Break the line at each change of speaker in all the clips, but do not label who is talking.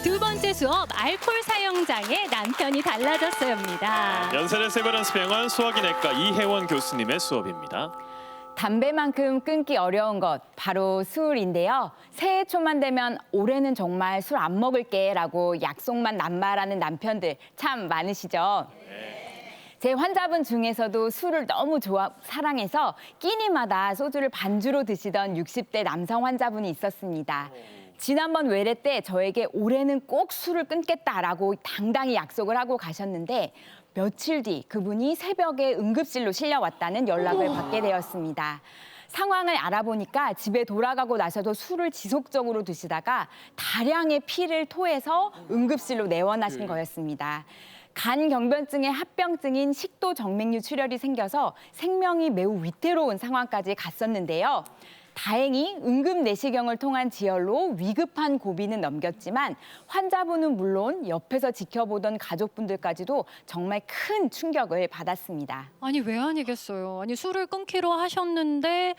두 번째 수업, 알코올 사용장애 남편이 달라졌어요입니다.
연세대 세브란스 병원 소화기내과 이혜원 교수님의 수업입니다.
담배만큼 끊기 어려운 것 바로 술인데요. 새해 초만 되면 올해는 정말 술 안 먹을게 라고 약속만 남발하는 남편들 참 많으시죠. 제 환자분 중에서도 술을 너무 사랑해서 끼니마다 소주를 반주로 드시던 60대 남성 환자분이 있었습니다. 지난번 외래 때 저에게 올해는 꼭 술을 끊겠다라고 당당히 약속을 하고 가셨는데 며칠 뒤 그분이 새벽에 응급실로 실려왔다는 연락을 받게 되었습니다. 상황을 알아보니까 집에 돌아가고 나서도 술을 지속적으로 드시다가 다량의 피를 토해서 응급실로 내원하신 거였습니다. 간 경변증의 합병증인 식도 정맥류 출혈이 생겨서 생명이 매우 위태로운 상황까지 갔었는데요. 다행히 응급 내시경을 통한 지혈로 위급한 고비는 넘겼지만 환자분은 물론 옆에서 지켜보던 가족분들까지도 정말 큰 충격을 받았습니다.
아니 왜 아니겠어요. 아니 술을 끊기로 하셨는데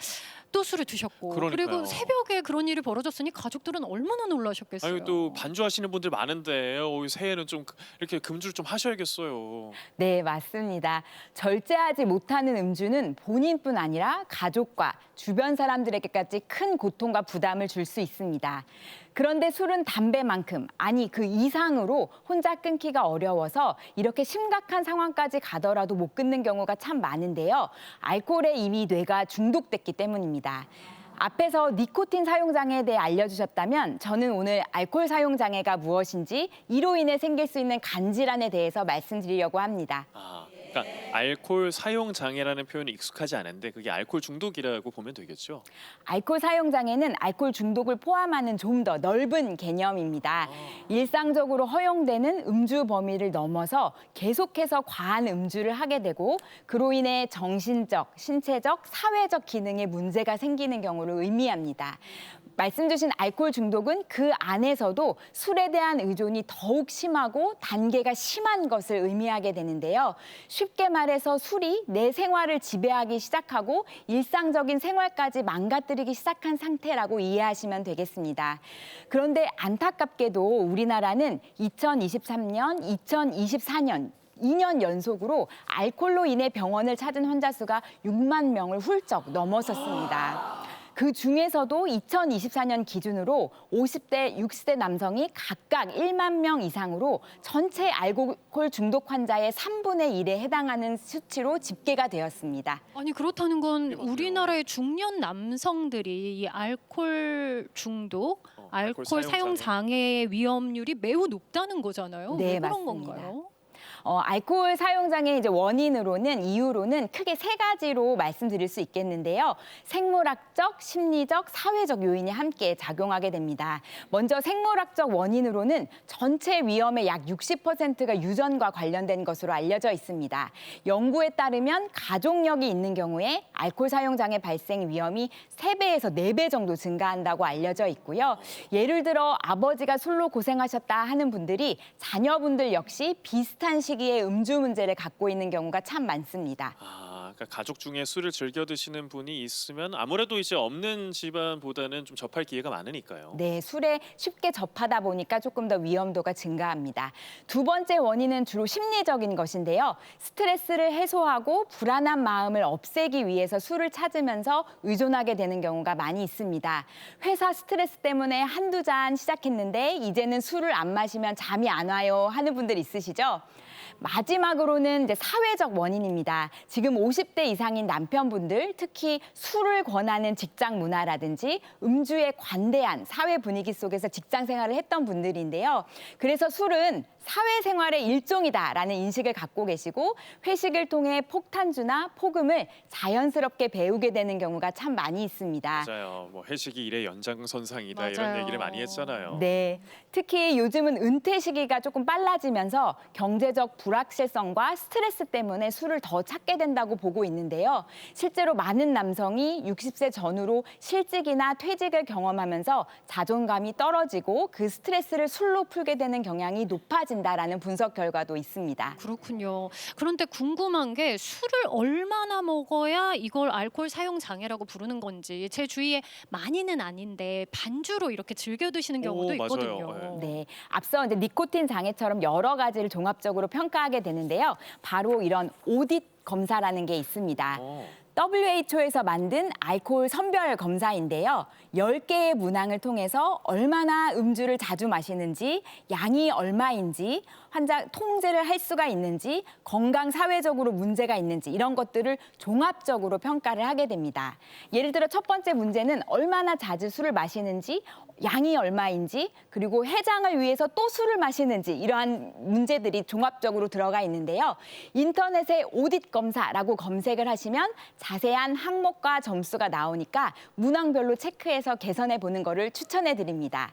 또 술을 드셨고
그러니까요.
그리고 새벽에 그런 일이 벌어졌으니 가족들은 얼마나 놀라셨겠어요.
아유, 또 반주하시는 분들 많은데 새해는 좀 이렇게 금주를 좀 하셔야겠어요.
네, 맞습니다. 절제하지 못하는 음주는 본인뿐 아니라 가족과 주변 사람들에게까지 큰 고통과 부담을 줄 수 있습니다. 그런데 술은 담배만큼, 아니 그 이상으로 혼자 끊기가 어려워서 이렇게 심각한 상황까지 가더라도 못 끊는 경우가 참 많은데요. 알코올에 이미 뇌가 중독됐기 때문입니다. 앞에서 니코틴 사용 장애에 대해 알려주셨다면 저는 오늘 알코올 사용 장애가 무엇인지 이로 인해 생길 수 있는 간질환에 대해서 말씀드리려고 합니다.
그러니까 알코올 사용 장애라는 표현이 익숙하지 않은데 그게 알코올 중독이라고 보면 되겠죠?
알코올 사용 장애는 알코올 중독을 포함하는 좀 더 넓은 개념입니다. 일상적으로 허용되는 음주 범위를 넘어서 계속해서 과한 음주를 하게 되고 그로 인해 정신적, 신체적, 사회적 기능에 문제가 생기는 경우를 의미합니다. 말씀 주신 알코올 중독은 그 안에서도 술에 대한 의존이 더욱 심하고 단계가 심한 것을 의미하게 되는데요. 쉽게 말해서 술이 내 생활을 지배하기 시작하고 일상적인 생활까지 망가뜨리기 시작한 상태라고 이해하시면 되겠습니다. 그런데 안타깝게도 우리나라는 2023년, 2024년 2년 연속으로 알코올로 인해 병원을 찾은 환자 수가 6만 명을 훌쩍 넘어섰습니다. 그 중에서도 2024년 기준으로 50대, 60대 남성이 각각 1만 명 이상으로 전체 알코올 중독 환자의 3분의 1에 해당하는 수치로 집계가 되었습니다.
아니 그렇다는 건 우리나라의 중년 남성들이 이 알코올 중독, 알코올 사용 장애의 위험률이 매우 높다는 거잖아요.
네,
왜 그런
맞습니다.
건가요?
알코올 사용 장애 이유로는 크게 세 가지로 말씀드릴 수 있겠는데요. 생물학적, 심리적, 사회적 요인이 함께 작용하게 됩니다. 먼저 생물학적 원인으로는 전체 위험의 약 60%가 유전과 관련된 것으로 알려져 있습니다. 연구에 따르면 가족력이 있는 경우에 알코올 사용 장애 발생 위험이 3배에서 4배 정도 증가한다고 알려져 있고요. 예를 들어 아버지가 술로 고생하셨다 하는 분들이 자녀분들 역시 비슷한 시기에 음주 문제를 갖고 있는 경우가 참 많습니다.
그러니까 가족 중에 술을 즐겨 드시는 분이 있으면 아무래도 이제 없는 집안보다는 좀 접할 기회가 많으니까요.
네, 술에 쉽게 접하다 보니까 조금 더 위험도가 증가합니다. 두 번째 원인은 주로 심리적인 것인데요. 스트레스를 해소하고 불안한 마음을 없애기 위해서 술을 찾으면서 의존하게 되는 경우가 많이 있습니다. 회사 스트레스 때문에 한두 잔 시작했는데 이제는 술을 안 마시면 잠이 안 와요 하는 분들 있으시죠? 마지막으로는 이제 사회적 원인입니다. 지금 50대 이상인 남편분들, 특히 술을 권하는 직장 문화라든지 음주에 관대한 사회 분위기 속에서 직장 생활을 했던 분들인데요. 그래서 술은 사회생활의 일종이다라는 인식을 갖고 계시고 회식을 통해 폭탄주나 폭음을 자연스럽게 배우게 되는 경우가 참 많이 있습니다.
맞아요. 회식이 일의 연장선상이다
맞아요.
이런 얘기를 많이 했잖아요.
네, 특히 요즘은 은퇴 시기가 조금 빨라지면서 경제적 불확실성과 스트레스 때문에 술을 더 찾게 된다고 보고 돌고 있는데요. 실제로 많은 남성이 60세 전후로 실직이나 퇴직을 경험하면서 자존감이 떨어지고 그 스트레스를 술로 풀게 되는 경향이 높아진다라는 분석 결과도 있습니다.
그렇군요. 그런데 궁금한 게 술을 얼마나 먹어야 이걸 알코올 사용 장애라고 부르는 건지 제 주위에 많이는 아닌데 반주로 이렇게 즐겨 드시는 경우도
맞아요.
있거든요.
네, 앞서 이제 니코틴 장애처럼 여러 가지를 종합적으로 평가하게 되는데요. 바로 이런 오딧 검사라는 게 있습니다. WHO에서 만든 알코올 선별 검사인데요. 10개의 문항을 통해서 얼마나 음주를 자주 마시는지, 양이 얼마인지, 환자 통제를 할 수가 있는지, 건강 사회적으로 문제가 있는지 이런 것들을 종합적으로 평가를 하게 됩니다. 예를 들어 첫 번째 문제는 얼마나 자주 술을 마시는지, 양이 얼마인지, 그리고 해장을 위해서 또 술을 마시는지 이러한 문제들이 종합적으로 들어가 있는데요. 인터넷에 오딧 검사라고 검색을 하시면 자세한 항목과 점수가 나오니까 문항별로 체크해서 개선해 보는 거를 추천해 드립니다.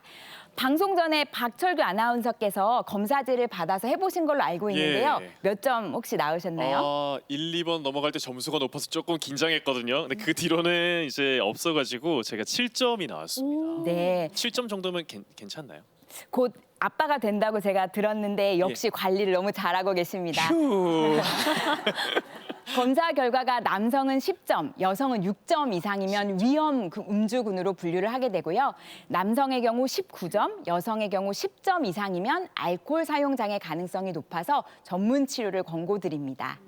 방송 전에 박철규 아나운서께서 검사지를 받아서 해보신 걸로 알고 있는데요.
예.
몇 점 혹시 나오셨나요?
1, 2번 넘어갈 때 점수가 높아서 조금 긴장했거든요. 근데 그 뒤로는 이제 없어가지고 제가 7점이 나왔습니다.
네,
7점 정도면 괜찮나요?
곧 아빠가 된다고 제가 들었는데 역시
예.
관리를 너무 잘하고 계십니다.
휴.
검사 결과가 남성은 10점, 여성은 6점 이상이면 위험 음주군으로 분류를 하게 되고요. 남성의 경우 19점, 여성의 경우 10점 이상이면 알코올 사용 장애 가능성이 높아서 전문 치료를 권고드립니다.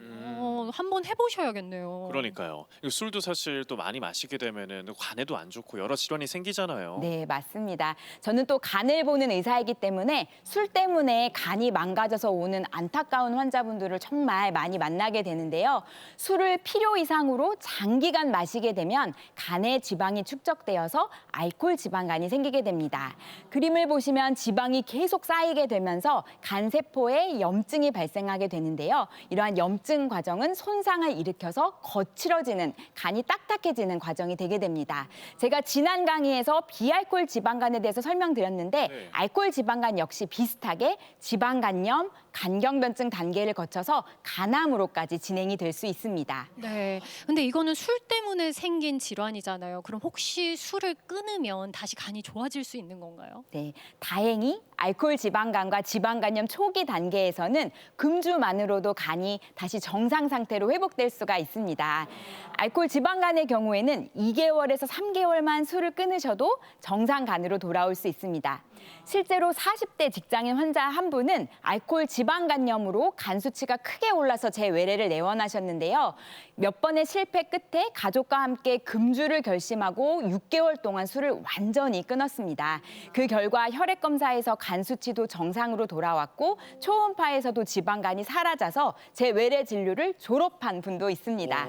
한번 해보셔야겠네요.
그러니까요. 이거 술도 사실 또 많이 마시게 되면은 간에도 안 좋고 여러 질환이 생기잖아요.
네, 맞습니다. 저는 또 간을 보는 의사이기 때문에 술 때문에 간이 망가져서 오는 안타까운 환자분들을 정말 많이 만나게 되는데요. 술을 필요 이상으로 장기간 마시게 되면 간에 지방이 축적되어서 알코올 지방간이 생기게 됩니다. 그림을 보시면 지방이 계속 쌓이게 되면서 간 세포에 염증이 발생하게 되는데요. 이러한 염증 과정은 손상을 일으켜서 거칠어지는, 간이 딱딱해지는 과정이 되게 됩니다. 제가 지난 강의에서 비알코올 지방간에 대해서 설명드렸는데
네.
알코올 지방간 역시 비슷하게 지방간염, 간경변증 단계를 거쳐서 간암으로까지 진행이 될 수 있습니다.
네. 근데 이거는 술 때문에 생긴 질환이잖아요. 그럼 혹시 술을 끊으면 다시 간이 좋아질 수 있는 건가요?
네, 다행히 알코올 지방간과 지방간염 초기 단계에서는 금주만으로도 간이 다시 정상 상태로 회복될 수가 있습니다. 알코올 지방간의 경우에는 2개월에서 3개월만 술을 끊으셔도 정상 간으로 돌아올 수 있습니다. 실제로 40대 직장인 환자 한 분은 알코올 지방간염으로 간 수치가 크게 올라서 제 외래를 내원하셨는데요. 몇 번의 실패 끝에 가족과 함께 금주를 결심하고 6개월 동안 술을 완전히 끊었습니다. 그 결과 혈액 검사에서 간 수치도 정상으로 돌아왔고 초음파에서도 지방간이 사라져서 제 외래 진료를 졸업한 분도 있습니다.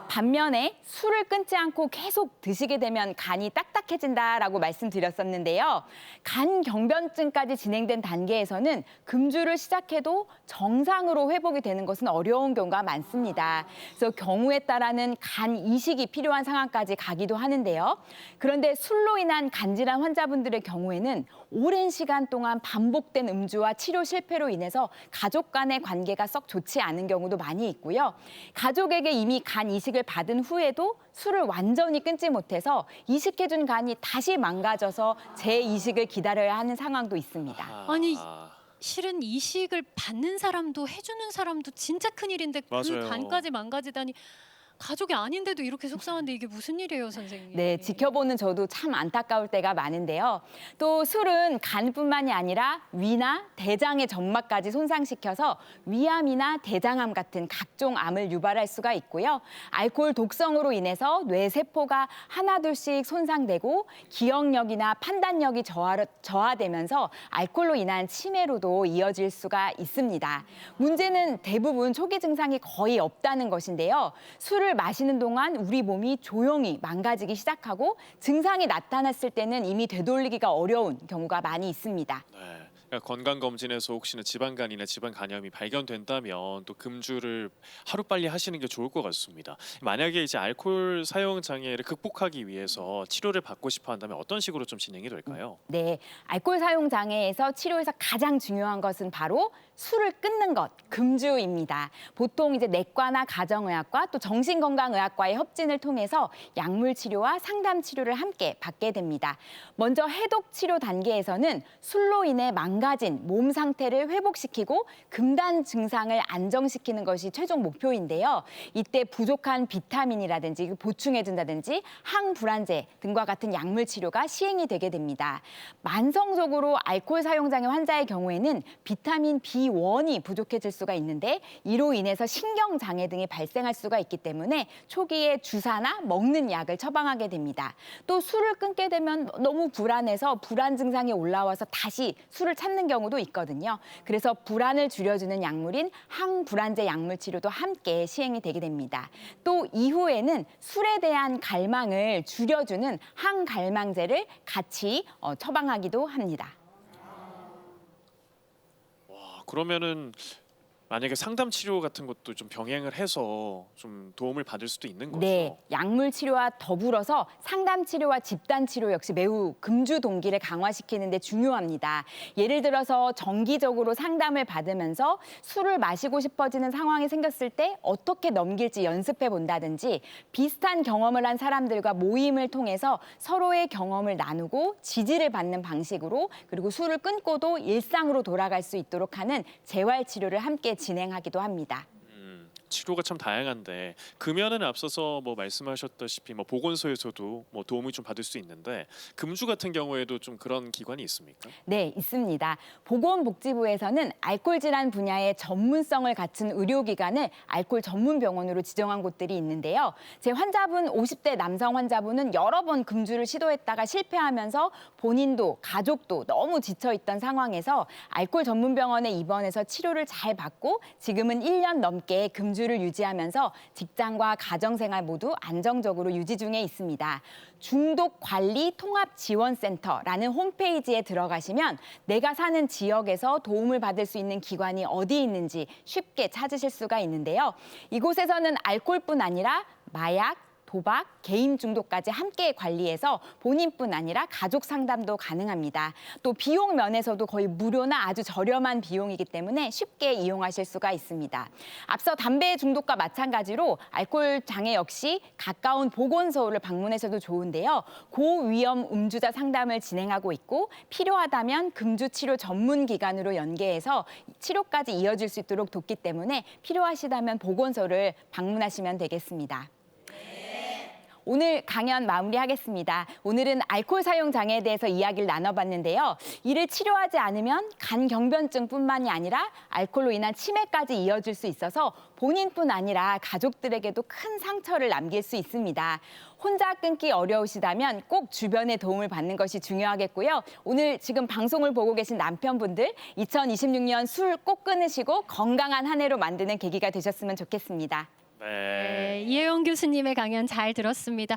반면에 술을 끊지 않고 계속 드시게 되면 간이 딱딱해진다라고 말씀드렸었는데요. 간 경변증까지 진행된 단계에서는 금주를 시작해도 정상으로 회복이 되는 것은 어려운 경우가 많습니다. 그래서 경우에 따라는 간 이식이 필요한 상황까지 가기도 하는데요. 그런데 술로 인한 간질환 환자분들의 경우에는 오랜 시간 동안 반복된 음주와 치료 실패로 인해서 가족 간의 관계가 썩 좋지 않은 경우도 많이 있고요. 가족에게 이미 간 이식을 받은 후에도 술을 완전히 끊지 못해서 이식해준 간이 다시 망가져서 재이식을 기다려야 하는 상황도 있습니다.
아니, 실은 이식을 받는 사람도 해주는 사람도 진짜 큰일인데 그
맞아요.
간까지 망가지다니 가족이 아닌데도 이렇게 속상한데 이게 무슨 일이에요, 선생님?
네, 지켜보는 저도 참 안타까울 때가 많은데요. 또 술은 간뿐만이 아니라 위나 대장의 점막까지 손상시켜서 위암이나 대장암 같은 각종 암을 유발할 수가 있고요. 알코올 독성으로 인해서 뇌세포가 하나둘씩 손상되고 기억력이나 판단력이 저하되면서 알코올로 인한 치매로도 이어질 수가 있습니다. 문제는 대부분 초기 증상이 거의 없다는 것인데요. 술을 마시는 동안 우리 몸이 조용히 망가지기 시작하고 증상이 나타났을 때는 이미 되돌리기가 어려운 경우가 많이 있습니다.
네. 그러니까 건강 검진에서 혹시나 지방간이나 지방 간염이 발견된다면 또 금주를 하루빨리 하시는 게 좋을 것 같습니다. 만약에 이제 알코올 사용 장애를 극복하기 위해서 치료를 받고 싶어 한다면 어떤 식으로 좀 진행이 될까요?
네, 알코올 사용 장애에서 치료에서 가장 중요한 것은 바로 술을 끊는 것, 금주입니다. 보통 이제 내과나 가정의학과 또 정신건강의학과의 협진을 통해서 약물 치료와 상담 치료를 함께 받게 됩니다. 먼저 해독 치료 단계에서는 술로 인해 망가진 몸 상태를 회복시키고 금단 증상을 안정시키는 것이 최종 목표인데요. 이때 부족한 비타민이라든지 보충해준다든지 항불안제 등과 같은 약물 치료가 시행이 되게 됩니다. 만성적으로 알코올 사용 장애 환자의 경우에는 비타민 B1이 부족해질 수가 있는데 이로 인해서 신경 장애 등이 발생할 수가 있기 때문에 초기에 주사나 먹는 약을 처방하게 됩니다. 또 술을 끊게 되면 너무 불안해서 불안 증상이 올라와서 다시 술을 찾는 경우도 있거든요. 그래서 불안을 줄여주는 약물인 항불안제 약물 치료도 함께 시행이 되게 됩니다. 또 이후에는 술에 대한 갈망을 줄여주는 항갈망제를 같이 처방하기도 합니다.
와, 그러면은 만약에 상담 치료 같은 것도 좀 병행을 해서 좀 도움을 받을 수도 있는 거죠.
네, 약물 치료와 더불어서 상담 치료와 집단 치료 역시 매우 금주 동기를 강화시키는 데 중요합니다. 예를 들어서 정기적으로 상담을 받으면서 술을 마시고 싶어지는 상황이 생겼을 때 어떻게 넘길지 연습해 본다든지 비슷한 경험을 한 사람들과 모임을 통해서 서로의 경험을 나누고 지지를 받는 방식으로 그리고 술을 끊고도 일상으로 돌아갈 수 있도록 하는 재활 치료를 함께 진행하기도 합니다.
치료가 참 다양한데 금연은 앞서서 뭐 말씀하셨다시피 뭐 보건소에서도 뭐 도움을 좀 받을 수 있는데 금주 같은 경우에도 좀 그런 기관이 있습니까?
네, 있습니다. 보건복지부에서는 알코올 질환 분야의 전문성을 갖춘 의료기관을 알코올 전문 병원으로 지정한 곳들이 있는데요. 제 환자분 50대 남성 환자분은 여러 번 금주를 시도했다가 실패하면서 본인도 가족도 너무 지쳐 있던 상황에서 알코올 전문 병원에 입원해서 치료를 잘 받고 지금은 1년 넘게 금주를 유지하면서 직장과 가정생활 모두 안정적으로 유지 중에 있습니다. 중독관리통합지원센터라는 홈페이지에 들어가시면 내가 사는 지역에서 도움을 받을 수 있는 기관이 어디 있는지 쉽게 찾으실 수가 있는데요. 이곳에서는 알코올뿐 아니라 마약, 도박, 개인 중독까지 함께 관리해서 본인뿐 아니라 가족 상담도 가능합니다. 또 비용 면에서도 거의 무료나 아주 저렴한 비용이기 때문에 쉽게 이용하실 수가 있습니다. 앞서 담배 중독과 마찬가지로 알코올 장애 역시 가까운 보건소를 방문하셔도 좋은데요. 고위험 음주자 상담을 진행하고 있고 필요하다면 금주 치료 전문 기관으로 연계해서 치료까지 이어질 수 있도록 돕기 때문에 필요하시다면 보건소를 방문하시면 되겠습니다. 오늘 강연 마무리하겠습니다. 오늘은 알코올 사용 장애에 대해서 이야기를 나눠봤는데요. 이를 치료하지 않으면 간경변증뿐만이 아니라 알코올로 인한 치매까지 이어질 수 있어서 본인뿐 아니라 가족들에게도 큰 상처를 남길 수 있습니다. 혼자 끊기 어려우시다면 꼭 주변의 도움을 받는 것이 중요하겠고요. 오늘 지금 방송을 보고 계신 남편분들 2026년 술 꼭 끊으시고 건강한 한 해로 만드는 계기가 되셨으면 좋겠습니다.
네.
네, 이혜영 교수님의 강연 잘 들었습니다.